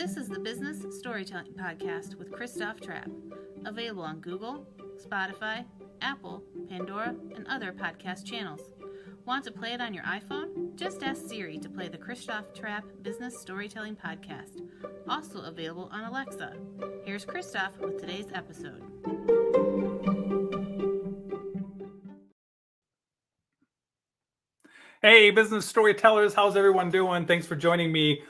This is the Business Storytelling Podcast with Christoph Trapp, available on Google, Spotify, Apple, Pandora, and other podcast channels. Want to play it on your iPhone? Just ask Siri to play the Christoph Trapp Business Storytelling Podcast, also available on Alexa. Here's Christoph with today's episode. Hey, business storytellers, how's everyone doing? Thanks for joining me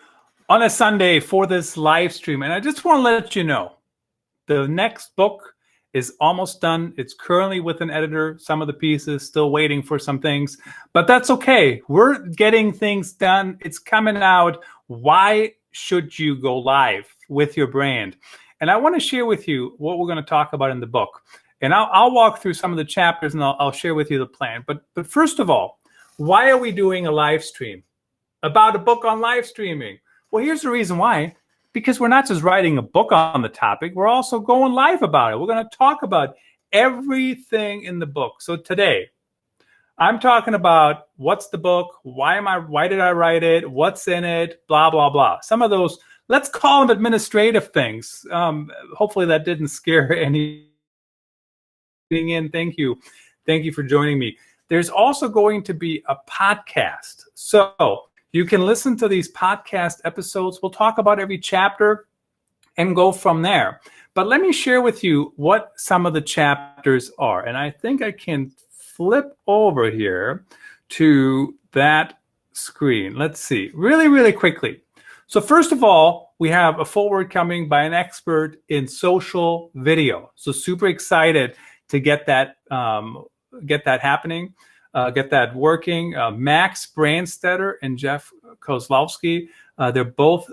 on a Sunday for this live stream. And I just want to let you know, the next book is almost done. It's currently with an editor. Some of the pieces still waiting for some things, but that's okay. We're getting things done. It's coming out. Why should you go live with your brand? And I want to share with you what we're going to talk about in the book. And I'll walk through some of the chapters and I'll share with you the plan. But first of all, why are we doing a live stream about a book on live streaming? Well, here's the reason why. Because we're not just writing a book on the topic, we're also going live about it. We're going to talk about everything in the book. So today, I'm talking about what's the book, why did I write it, what's in it, blah, blah, blah. Some of those, let's call them administrative things. Hopefully that didn't scare anything in. Thank you. Thank you for joining me. There's also going to be a podcast. So you can listen to these podcast episodes. We'll talk about every chapter and go from there. But let me share with you what some of the chapters are. And I think I can flip over here to that screen. Let's see, really, really quickly. So first of all, we have a foreword coming by an expert in social video. So super excited to get that happening. Get that working. Max Brandstetter and Jeff Kozlowski, they're both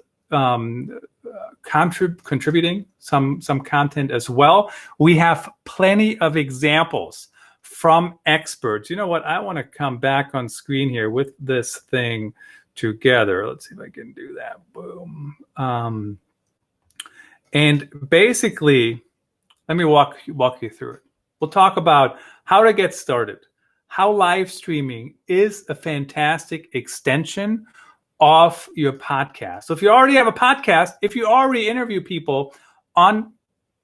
contributing some content as well. We have plenty of examples from experts. You know what? I want to come back on screen here with this thing together. Let's see if I can do that. Boom. And basically, let me walk you through it. We'll talk about how to get started, how live streaming is a fantastic extension of your podcast. So if you already have a podcast, if you already interview people on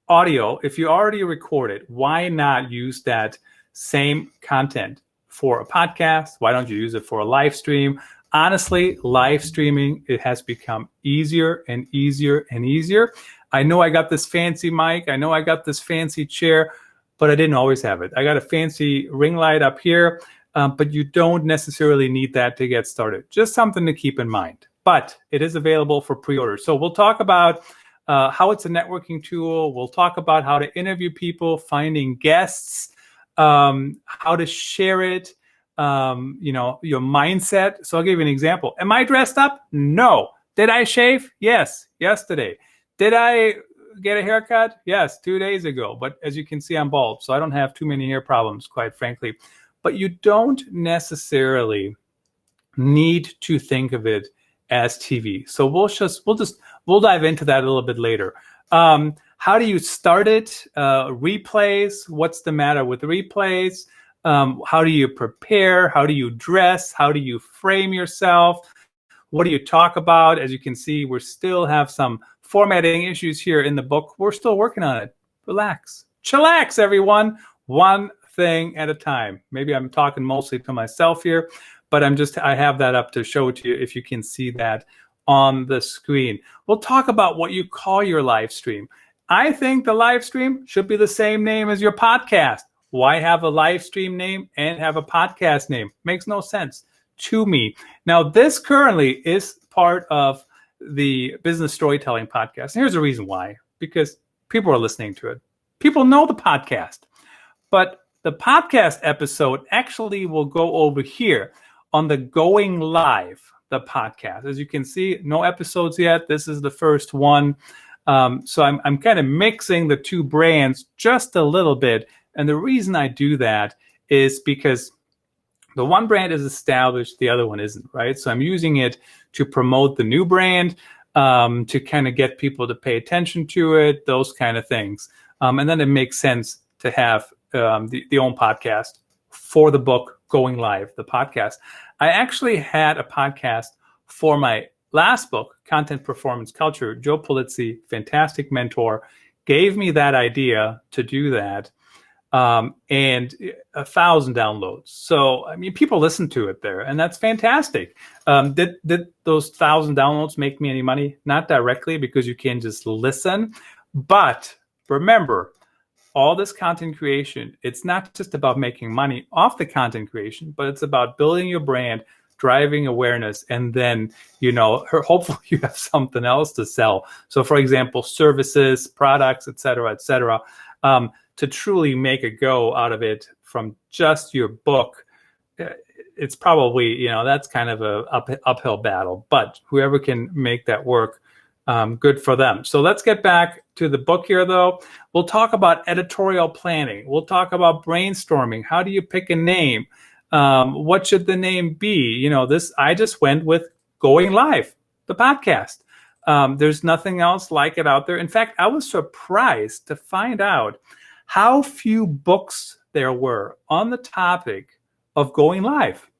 audio, if you already record it, why not use that same content for a podcast? Why don't you use it for a live stream? Honestly, live streaming, it has become easier and easier and easier. I know I got this fancy mic. I know I got this fancy chair, but I didn't always have it. I got a fancy ring light up here, but you don't necessarily need that to get started. Just something to keep in mind. But it is available for pre-order. So we'll talk about how it's a networking tool. We'll talk about how to interview people, finding guests, how to share it, your mindset. So I'll give you an example. Am I dressed up? No. Did I shave? Yes, yesterday. Did I get a haircut? Yes, 2 days ago. But as you can see, I'm bald, so I don't have too many hair problems, quite frankly. But you don't necessarily need to think of it as TV. So we'll dive into that a little bit later. How do you start it? Replays. What's the matter with replays? How do you prepare? How do you dress? How do you frame yourself? What do you talk about? As you can see, we still have some formatting issues here in the book. We're still working on it. Relax. Chillax, everyone. One thing at a time. Maybe I'm talking mostly to myself here, but I have that up to show to you if you can see that on the screen. We'll talk about what you call your live stream. I think the live stream should be the same name as your podcast. Why have a live stream name and have a podcast name? Makes no sense to me. Now, this currently is part of the Business Storytelling Podcast. And here's the reason why. Because people are listening to it. People know the podcast. But the podcast episode actually will go over here on the Going Live, the podcast. As you can see, no episodes yet. This is the first one. So I'm kind of mixing the two brands just a little bit. And the reason I do that is because the one brand is established, the other one isn't, right? So I'm using it to promote the new brand, to kind of get people to pay attention to it, those kind of things. And then it makes sense to have the own podcast for the book Going Live, the podcast. I actually had a podcast for my last book, Content Performance Culture, Joe Pulizzi, fantastic mentor, gave me that idea to do that. And 1,000 downloads. So, I mean, people listen to it there, and that's fantastic. Did those 1,000 downloads make me any money? Not directly, because you can just listen. But remember, all this content creation, it's not just about making money off the content creation, but it's about building your brand, driving awareness, and then, hopefully you have something else to sell. So, for example, services, products, et cetera, to truly make a go out of it from just your book, it's probably, that's kind of a uphill battle. But whoever can make that work, good for them. So let's get back to the book here, though. We'll talk about editorial planning. We'll talk about brainstorming. How do you pick a name? What should the name be? I just went with Going Live, the podcast. There's nothing else like it out there. In fact, I was surprised to find out how few books there were on the topic of going live.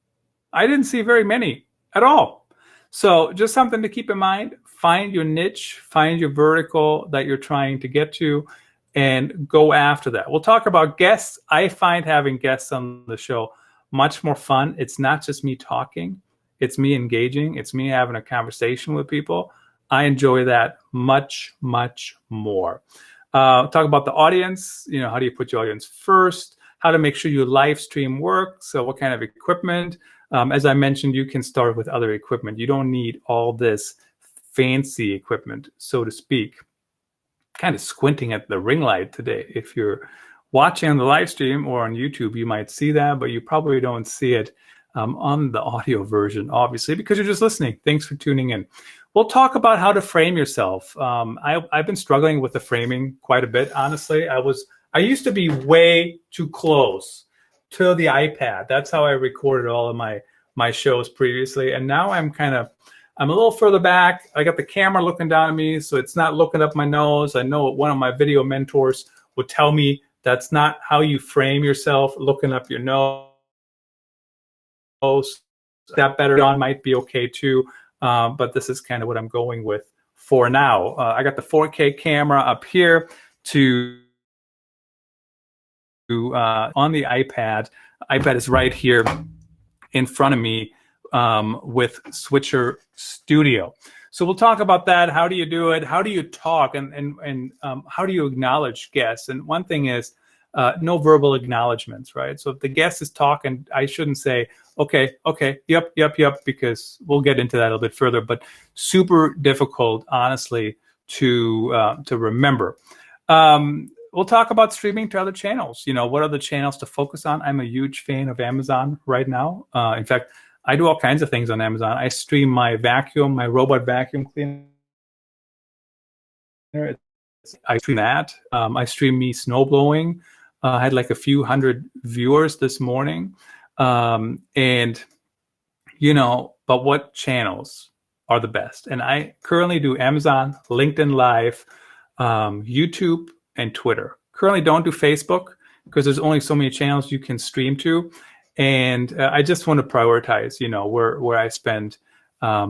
I didn't see very many at all. So just something to keep in mind. Find your niche, find your vertical that you're trying to get to, and go after that. We'll talk about guests. I find having guests on the show much more fun. It's not just me talking. It's me engaging. It's me having a conversation with people. I enjoy that much, much more. Talk about the audience, how do you put your audience first, how to make sure your live stream works, so what kind of equipment. As I mentioned, you can start with other equipment. You don't need all this fancy equipment, so to speak. Kind of squinting at the ring light today. If you're watching on the live stream or on YouTube, you might see that, but you probably don't see it on the audio version, obviously, because you're just listening. Thanks for tuning in. We'll talk about how to frame yourself. I've been struggling with the framing quite a bit, honestly. I used to be way too close to the iPad. That's how I recorded all of my shows previously. And now I'm a little further back. I got the camera looking down at me, so it's not looking up my nose. I know one of my video mentors would tell me that's not how you frame yourself, looking up your nose. That better on might be okay too. But this is kind of what I'm going with for now. I got the 4K camera up here on the iPad. iPad is right here in front of me with Switcher Studio. So we'll talk about that. How do you do it? How do you talk? And how do you acknowledge guests? And one thing is no verbal acknowledgments, right? So if the guest is talking, I shouldn't say, okay, yep, because we'll get into that a little bit further, but super difficult, honestly, to remember. We'll talk about streaming to other channels. What are the channels to focus on? I'm a huge fan of Amazon right now. In fact, I do all kinds of things on Amazon. I stream my robot vacuum cleaner. I stream that. I stream me snowblowing. I had like a few hundred viewers this morning. But what channels are the best? And I currently do Amazon, LinkedIn Live, YouTube, and Twitter. Currently don't do Facebook because there's only so many channels you can stream to. And I just want to prioritize, where I spend, how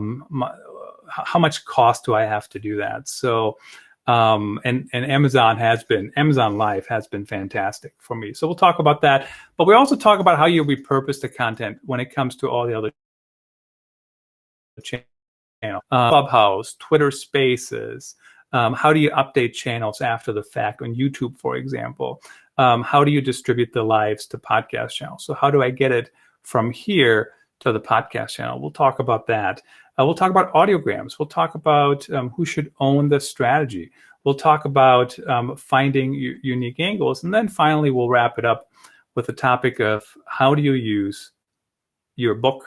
much cost do I have to do that? So, and Amazon Live has been fantastic for me. So we'll talk about that. But we also talk about how you repurpose the content when it comes to all the other channels, Clubhouse, Twitter Spaces. How do you update channels after the fact on YouTube, for example? How do you distribute the lives to podcast channels? So how do I get it from here to the podcast channel? We'll talk about that. We'll talk about audiograms. We'll talk about who should own the strategy. We'll talk about finding unique angles. And then finally, we'll wrap it up with the topic of how do you use your book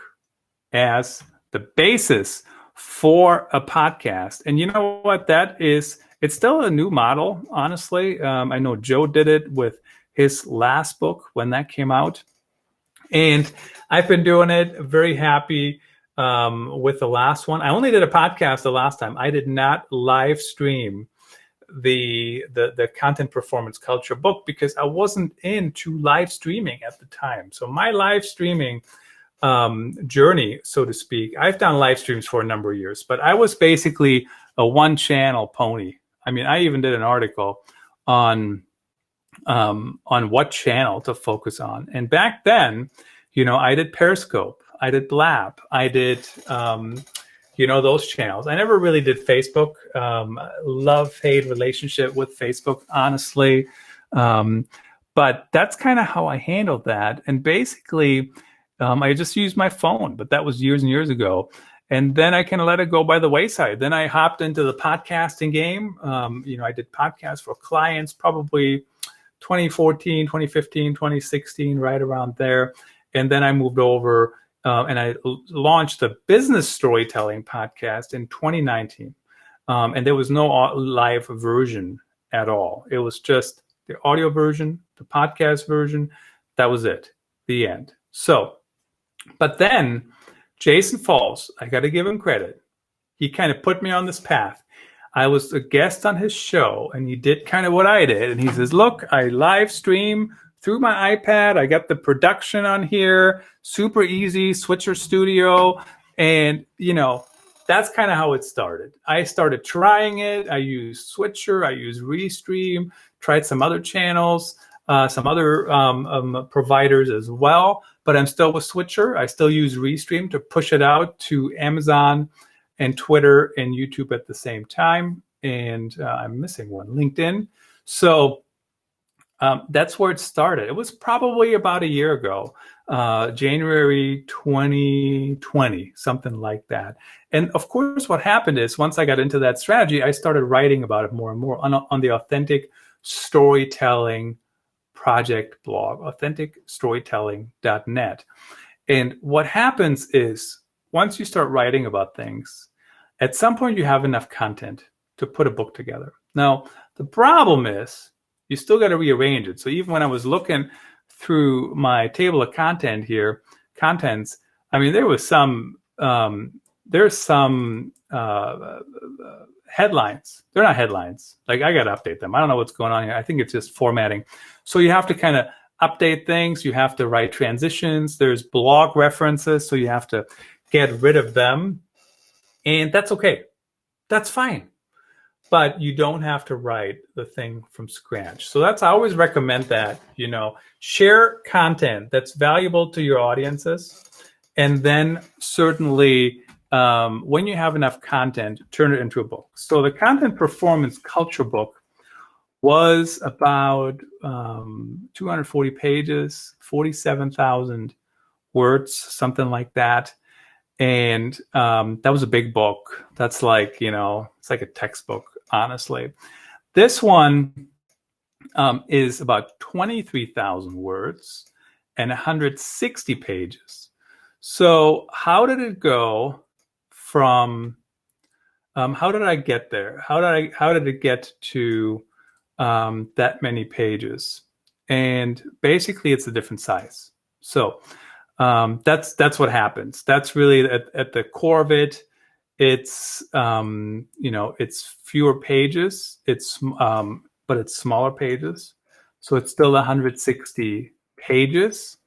as the basis for a podcast. And you know what that is? It's still a new model, honestly. I know Joe did it with his last book when that came out. And I've been doing it, very happy with the last one. I only did a podcast the last time. I did not live stream the Content Performance Culture book because I wasn't into live streaming at the time. So my live streaming journey, so to speak. I've done live streams for a number of years, but I was basically a one-channel pony. I mean, I even did an article on what channel to focus on. And back then, I did Periscope, I did Blab, I did, those channels. I never really did Facebook. Love-hate relationship with Facebook, honestly. But that's kind of how I handled that. And basically, I just used my phone, but that was years and years ago. And then I kind of let it go by the wayside. Then I hopped into the podcasting game. I did podcasts for clients probably 2014, 2015, 2016, right around there. And then I moved over and I launched a business storytelling podcast in 2019. And there was no live version at all. It was just the audio version, the podcast version. That was it, the end. So, but then Jason Falls, I got to give him credit. He kind of put me on this path. I was a guest on his show, and he did kind of what I did. And he says, look, I live stream through my iPad. I got the production on here, super easy, Switcher Studio. And, that's kind of how it started. I started trying it. I used Switcher. I used Restream, tried some other channels, some other providers as well. But I'm still with Switcher. I still use Restream to push it out to Amazon and Twitter and YouTube at the same time. And I'm missing one, LinkedIn. So that's where it started. It was probably about a year ago, January 2020, something like that. And of course, what happened is once I got into that strategy, I started writing about it more and more on the Authentic Storytelling Project blog, authenticstorytelling.net. And what happens is once you start writing about things, at some point you have enough content to put a book together. Now, the problem is you still got to rearrange it. So even when I was looking through my table of contents, I mean, there was there's some headlines. They're not headlines. Like, I got to update them. I don't know what's going on here. I think it's just formatting. So you have to kind of update things. You have to write transitions. There's blog references. So you have to get rid of them. And that's okay. That's fine. But you don't have to write the thing from scratch. So I always recommend that, share content that's valuable to your audiences. And then certainly when you have enough content, turn it into a book. So the Content Performance Culture book was about 240 pages, 47,000 words, something like that. And that was a big book. That's like, it's like a textbook, honestly. This one is about 23,000 words and 160 pages. So how did it go from, how did I get there? How did it get to that many pages? And basically it's a different size. So that's what happens. That's really at the core of it. It's it's fewer pages. But it's smaller pages. So it's still 160 pages.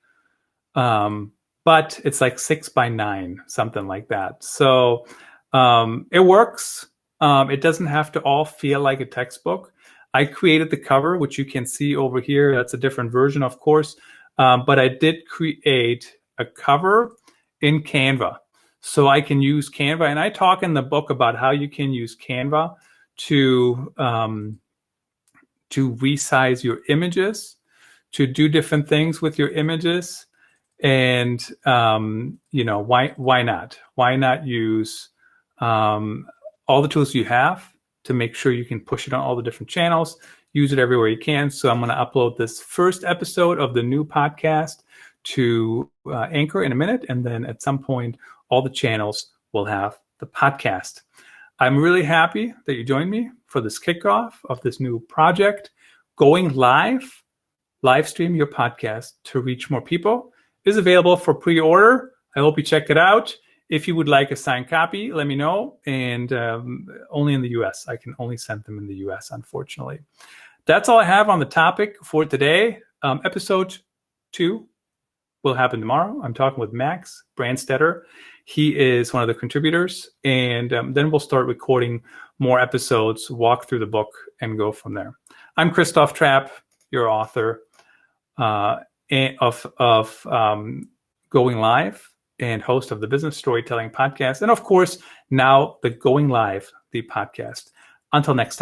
But it's like 6x9, something like that. So it works. It doesn't have to all feel like a textbook. I created the cover, which you can see over here. That's a different version, of course. But I did create a cover in Canva. So I can use Canva. And I talk in the book about how you can use Canva to resize your images, to do different things with your images. And, why not? Why not use all the tools you have to make sure you can push it on all the different channels, use it everywhere you can. So I'm going to upload this first episode of the new podcast to Anchor in a minute. And then at some point, all the channels will have the podcast. I'm really happy that you joined me for this kickoff of this new project. Going live stream your podcast to reach more people is available for pre-order. I hope you check it out. If you would like a signed copy, let me know. And only in the US. I can only send them in the US, unfortunately. That's all I have on the topic for today. Episode 2 will happen tomorrow. I'm talking with Max Brandstetter. He is one of the contributors. And then we'll start recording more episodes, walk through the book, and go from there. I'm Christoph Trapp, your author of Going Live and host of the Business Storytelling Podcast. And of course, now the Going Live, the podcast. Until next time.